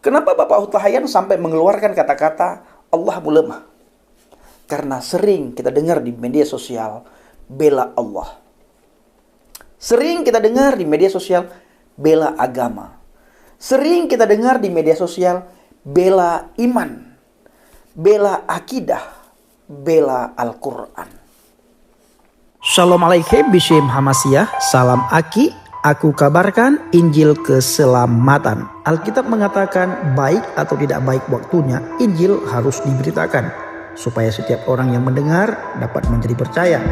Kenapa Bapak Huta Hayan sampai mengeluarkan kata-kata Allahmu lemah? Karena sering kita dengar di media sosial bela Allah. Sering kita dengar di media sosial bela agama. Sering kita dengar di media sosial bela iman, bela akidah, bela Al-Quran. Shalom alaikum Bishim Hamasiyah. Salam Aki. Aku kabarkan Injil keselamatan. Alkitab mengatakan baik atau tidak baik waktunya, Injil harus diberitakan supaya setiap orang yang mendengar dapat menjadi percaya.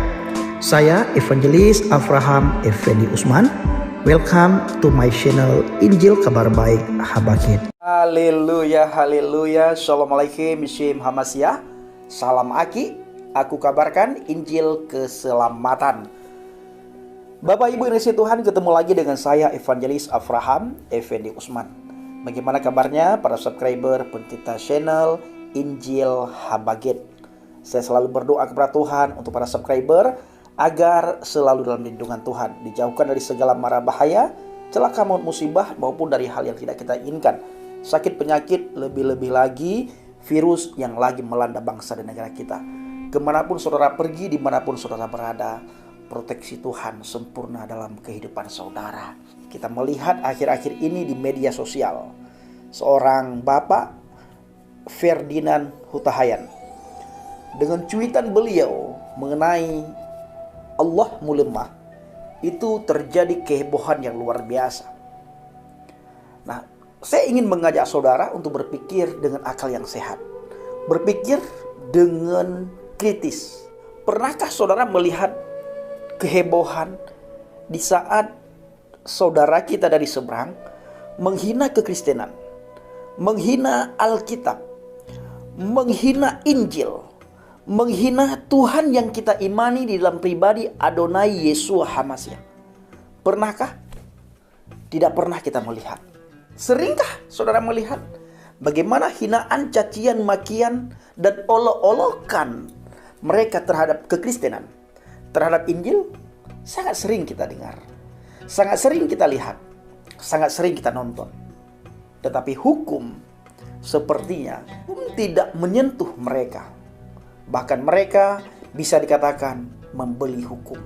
Saya Evangelis Avraham Effendi Usman. Welcome to my channel Injil Kabar Baik Habakit. Haleluya, haleluya. Shalom alaikum Bishim Hamasiyah. Salam Aki. Aku kabarkan Injil keselamatan. Bapak Ibu yang dikasihi Tuhan, ketemu lagi dengan saya Evangelis Avraham Effendi Usman. Bagaimana kabarnya para subscriber pencinta channel Injil Habakit? Saya selalu berdoa kepada Tuhan untuk para subscriber agar selalu dalam lindungan Tuhan, dijauhkan dari segala mara bahaya, celaka maut musibah maupun dari hal yang tidak kita inginkan, sakit penyakit, lebih-lebih lagi virus yang lagi melanda bangsa dan negara kita. Kemanapun saudara pergi, dimanapun saudara berada, proteksi Tuhan sempurna dalam kehidupan saudara. Kita melihat akhir-akhir ini di media sosial, seorang bapak, Ferdinand Huta Hayan, dengan cuitan beliau mengenai Allahmu lemah, itu terjadi kehebohan yang luar biasa. Nah, saya ingin mengajak saudara untuk berpikir dengan akal yang sehat, berpikir dengan kritis. Pernahkah saudara melihat kehebohan di saat saudara kita dari seberang menghina kekristenan, menghina Alkitab, menghina Injil, menghina Tuhan yang kita imani di dalam pribadi Adonai Yeshua HaMashiach? Pernahkah? Tidak pernah kita melihat. Seringkah saudara melihat bagaimana hinaan, cacian, makian, dan olok-olokan mereka terhadap kekristenan, terhadap Injil? Sangat sering kita dengar, sangat sering kita lihat, sangat sering kita nonton. Tetapi hukum sepertinya tidak menyentuh mereka. Bahkan mereka bisa dikatakan membeli hukum.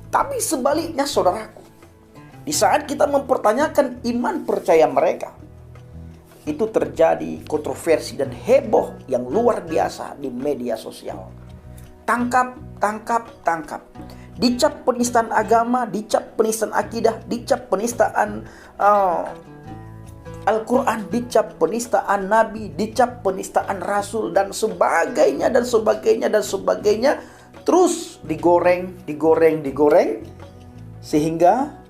Tapi sebaliknya saudaraku, di saat kita mempertanyakan iman percaya mereka, itu terjadi kontroversi dan heboh yang luar biasa di media sosial. Tangkap. Dicap penistaan agama, dicap penistaan akidah, dicap penistaan Al-Quran, dicap penistaan Nabi, dicap penistaan Rasul, dan sebagainya, dan sebagainya, dan sebagainya. Terus digoreng, sehingga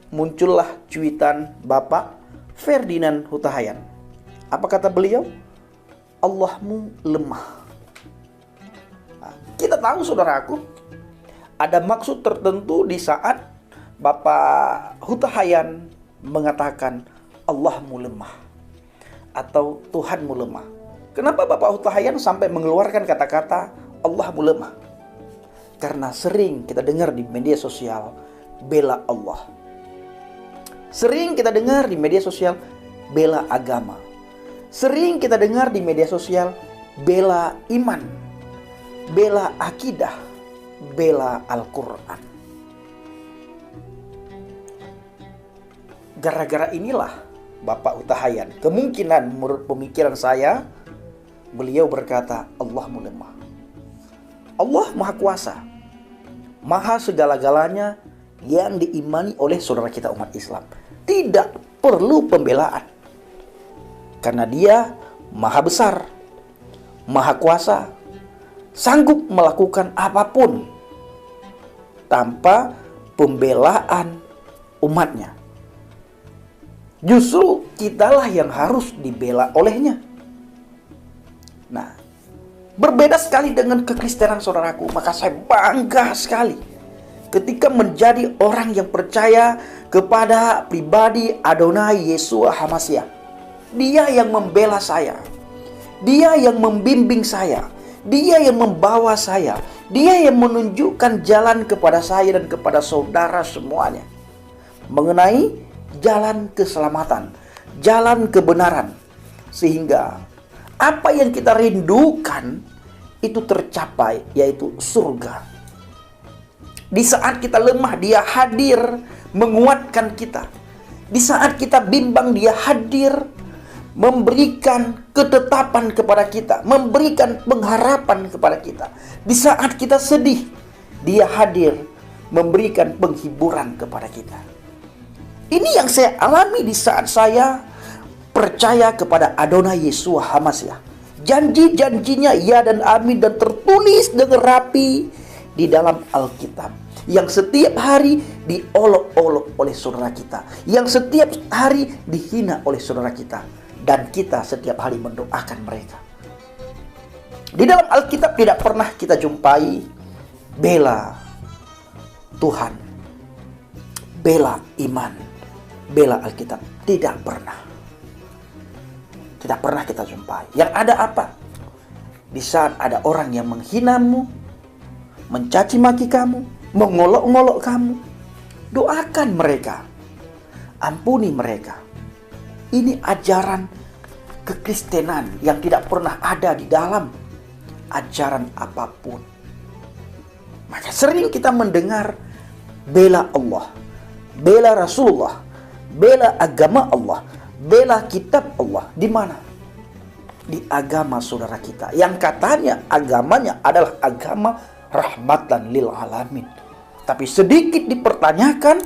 muncullah cuitan Bapak Ferdinand Huta Hayan. Apa kata beliau? Allahmu lemah. Kita tahu saudaraku, ada maksud tertentu di saat Bapak Huta Hayan mengatakan Allahmu lemah atau Tuhanmu lemah. Kenapa Bapak Huta Hayan sampai mengeluarkan kata-kata Allahmu lemah? Karena sering kita dengar di media sosial bela Allah. Sering kita dengar di media sosial bela agama. Sering kita dengar di media sosial bela iman, bela akidah, bela Al-Quran. Gara-gara inilah Bapak Huta Hayan, kemungkinan menurut pemikiran saya, beliau berkata Allahmu lemah. Allah Maha Kuasa, Maha segala-galanya yang diimani oleh saudara kita umat Islam. Tidak perlu pembelaan, karena Dia Maha Besar, Maha Kuasa, sanggup melakukan apapun tanpa pembelaan umatnya. Justru kitalah yang harus dibela olehnya. Nah, berbeda sekali dengan kekristenan saudaraku. Maka saya bangga sekali ketika menjadi orang yang percaya kepada pribadi Adonai Yeshua HaMashiach. Dia yang membela saya, Dia yang membimbing saya, Dia yang membawa saya, Dia yang menunjukkan jalan kepada saya dan kepada saudara semuanya mengenai jalan keselamatan, jalan kebenaran. Sehingga apa yang kita rindukan itu tercapai, yaitu surga. Di saat kita lemah, Dia hadir menguatkan kita. Di saat kita bimbang, Dia hadir memberikan ketetapan kepada kita, memberikan pengharapan kepada kita. Di saat kita sedih, Dia hadir memberikan penghiburan kepada kita. Ini yang saya alami di saat saya percaya kepada Adonai Yeshua HaMashiach. Janji-janjinya ya dan amin, dan tertulis dengan rapi di dalam Alkitab, yang setiap hari diolok-olok oleh saudara kita, yang setiap hari dihina oleh saudara kita, dan kita setiap hari mendoakan mereka. Di dalam Alkitab tidak pernah kita jumpai bela Tuhan, bela iman, bela Alkitab. Tidak pernah. Tidak pernah kita jumpai. Yang ada apa? Di saat ada orang yang menghinamu, mencaci maki kamu, mengolok-ngolok kamu, doakan mereka, ampuni mereka. Ini ajaran kekristenan yang tidak pernah ada di dalam ajaran apapun. Maka sering kita mendengar bela Allah, bela Rasulullah, bela agama Allah, bela kitab Allah. Di mana? Di agama saudara kita, yang katanya agamanya adalah agama rahmatan lil alamin, tapi sedikit dipertanyakan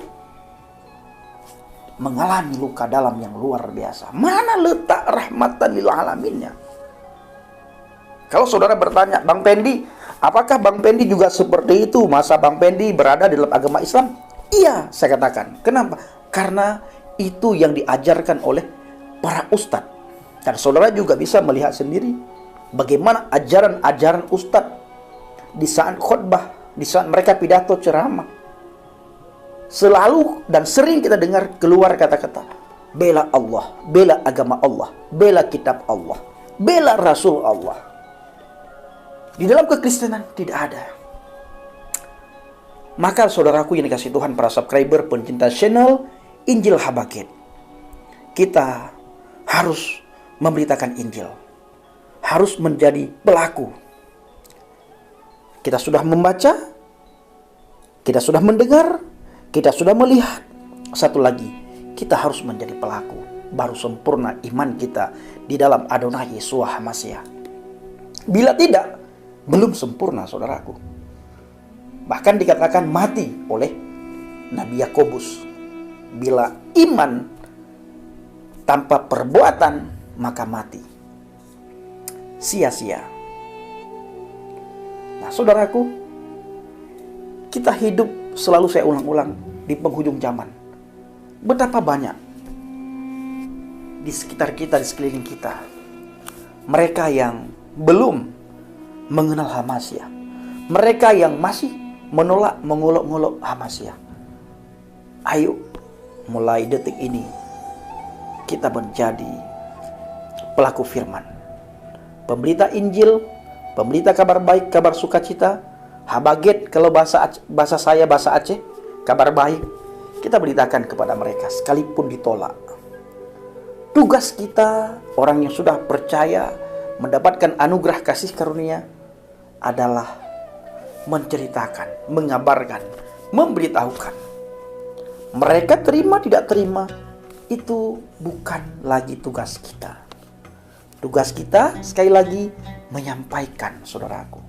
mengalami luka dalam yang luar biasa. Mana letak rahmatan lil alaminnya? Kalau saudara bertanya, Bang Pendi, apakah Bang Pendi juga seperti itu masa Bang Pendi berada di dalam agama Islam? Iya, saya katakan. Kenapa? Karena itu yang diajarkan oleh para ustadz. Dan saudara juga bisa melihat sendiri bagaimana ajaran-ajaran ustadz di saat khutbah, di saat mereka pidato ceramah. Selalu dan sering kita dengar keluar kata-kata bela Allah, bela agama Allah, bela kitab Allah, bela Rasul Allah. Di dalam kekristenan tidak ada. Maka saudaraku yang dikasih Tuhan, para subscriber pencinta channel Injil Habakit, kita harus memberitakan Injil, harus menjadi pelaku. Kita sudah membaca, kita sudah mendengar, kita sudah melihat. Satu lagi, kita harus menjadi pelaku. Baru sempurna iman kita di dalam Adonai Yeshua HaMashiach. Bila tidak, belum sempurna saudaraku. Bahkan dikatakan mati oleh Nabi Yakobus. Bila iman tanpa perbuatan, maka mati. Sia-sia. Nah saudaraku, kita hidup, selalu saya ulang-ulang, di penghujung zaman. Betapa banyak di sekitar kita, di sekeliling kita, mereka yang belum mengenal HaMashiach, mereka yang masih menolak, mengolok-ngolok HaMashiach. Ayo, mulai detik ini kita menjadi pelaku firman, pemberita Injil, pemberita kabar baik, kabar sukacita. Habaget kalau bahasa saya, bahasa Aceh, kabar baik. Kita beritakan kepada mereka sekalipun ditolak. Tugas kita, orang yang sudah percaya mendapatkan anugerah kasih karunia, adalah menceritakan, mengabarkan, memberitahukan. Mereka terima tidak terima, itu bukan lagi tugas kita. Tugas kita sekali lagi menyampaikan, saudaraku.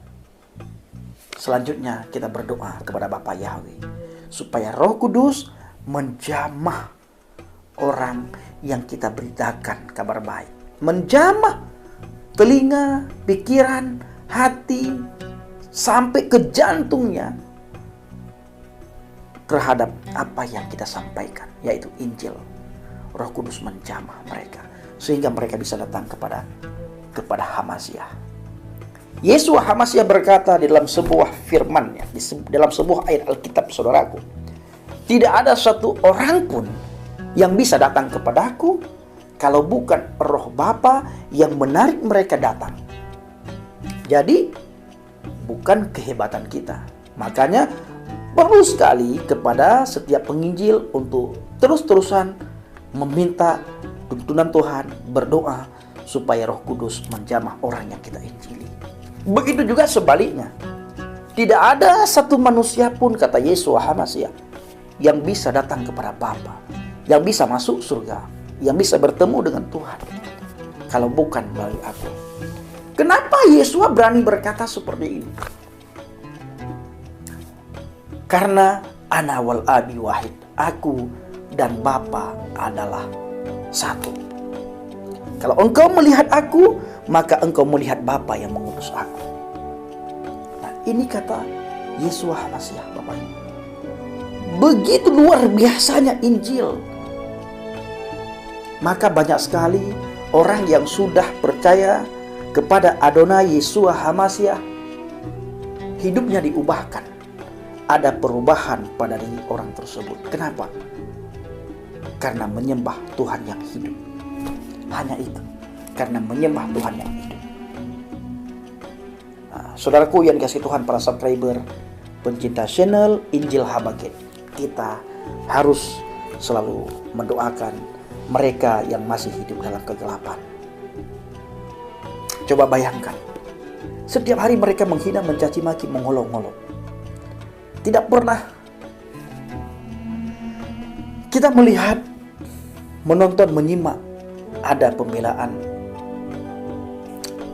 Selanjutnya kita berdoa kepada Bapa Yahweh supaya Roh Kudus menjamah orang yang kita beritakan kabar baik, menjamah telinga, pikiran, hati, sampai ke jantungnya terhadap apa yang kita sampaikan, yaitu Injil. Roh Kudus menjamah mereka sehingga mereka bisa datang kepada HaMashiach. Yeshua HaMashiach berkata di dalam sebuah firman-Nya, dalam sebuah ayat Alkitab, saudaraku, tidak ada satu orang pun yang bisa datang kepadaku kalau bukan Roh Bapa yang menarik mereka datang. Jadi bukan kehebatan kita. Makanya perlu sekali kepada setiap penginjil untuk terus-terusan meminta tuntunan Tuhan, berdoa supaya Roh Kudus menjamah orang yang kita injili. Begitu juga sebaliknya. Tidak ada satu manusia pun, kata Yeshua HaMashiach, yang bisa datang kepada Bapa, yang bisa masuk surga, yang bisa bertemu dengan Tuhan, kalau bukan melalui aku. Kenapa Yeshua berani berkata seperti ini? Karena ana wal abi wahid, aku dan Bapa adalah satu. Kalau engkau melihat aku, maka engkau melihat Bapa yang mengutus aku. Nah, ini kata Yeshua HaMashiach, Bapak Ibu. Begitu luar biasanya Injil. Maka banyak sekali orang yang sudah percaya kepada Adonai Yeshua HaMashiach, hidupnya diubahkan. Ada perubahan pada diri orang tersebut. Kenapa? Karena menyembah Tuhan yang hidup. Hanya itu. Karena menyembah Tuhan yang hidup. Nah, saudaraku yang kasih Tuhan, para subscriber, pencinta channel Injil Habaget, kita harus selalu mendoakan mereka yang masih hidup dalam kegelapan. Coba bayangkan, setiap hari mereka menghina, mencaci maki, mengolok-olok. Tidak pernah kita melihat, menonton, menyimak ada pembelaan,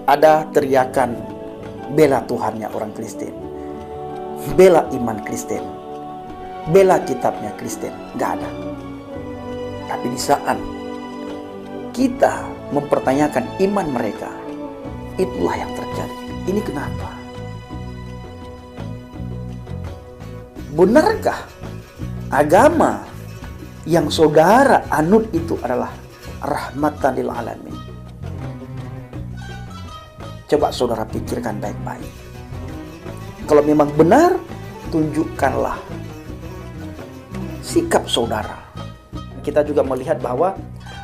ada teriakan bela Tuhannya orang Kristen, bela iman Kristen, bela kitabnya Kristen. Gak ada. Tapi di saat kita mempertanyakan iman mereka, itulah yang terjadi. Ini kenapa? Benarkah agama yang saudara anut itu adalah rahmatan lil alamin? Coba saudara pikirkan baik-baik. Kalau memang benar, tunjukkanlah sikap saudara. Kita juga melihat bahwa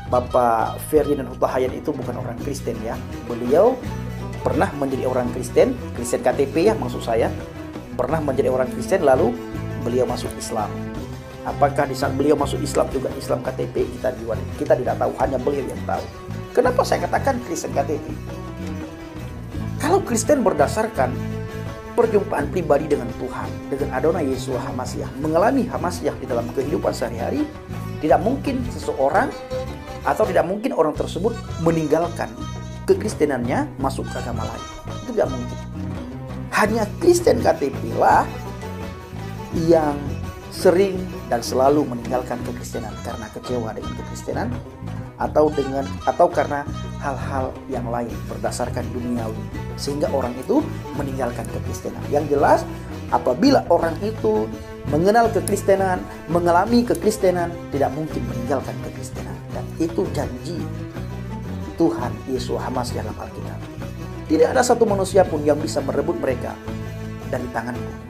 Bapak Ferdinand Huta Hayan itu bukan orang Kristen ya. Beliau pernah menjadi orang Kristen, Kristen KTP ya maksud saya. Pernah menjadi orang Kristen lalu beliau masuk Islam. Apakah di saat beliau masuk Islam juga Islam KTP? Kita tidak tahu, hanya beliau yang tahu. Kenapa saya katakan Kristen KTP? Kalau Kristen berdasarkan perjumpaan pribadi dengan Tuhan, dengan Adonai Yeshua HaMashiach, mengalami HaMashiach di dalam kehidupan sehari-hari, tidak mungkin seseorang atau tidak mungkin orang tersebut meninggalkan kekristenannya masuk ke agama lain. Itu tidak mungkin. Hanya Kristen KTP lah yang sering dan selalu meninggalkan kekristenan karena kecewa dengan kekristenan atau karena hal-hal yang lain berdasarkan duniawi, sehingga orang itu meninggalkan kekristenan. Yang jelas, apabila orang itu mengenal kekristenan, mengalami kekristenan, tidak mungkin meninggalkan kekristenan. Dan itu janji Tuhan Yesus HaMashiach dalam Alkitab. Tidak ada satu manusia pun yang bisa merebut mereka dari tanganku.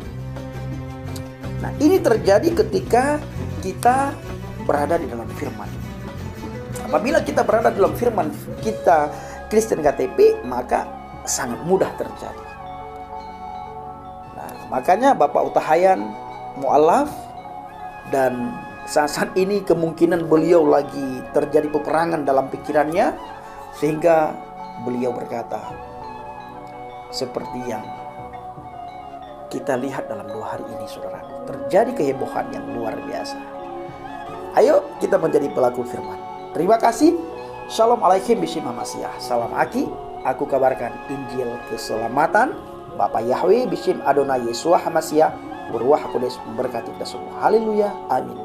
Nah, ini terjadi ketika kita berada di dalam firman. Apabila kita berada dalam firman, kita Kristen KTP, maka sangat mudah terjadi. Nah, makanya Bapak Huta Hayan mu'alaf, dan saat ini kemungkinan beliau lagi terjadi peperangan dalam pikirannya, sehingga beliau berkata seperti yang kita lihat dalam 2 hari ini, saudara. Terjadi kehebohan yang luar biasa. Ayo kita menjadi pelaku firman. Terima kasih. Shalom alaikum bishim HaMashiach. Salam Aki. Aku kabarkan Injil keselamatan. Bapak Yahweh bishim Adonai Yeshua HaMashiach. Berwah Kudus memberkati kita semua. Haleluya. Amin.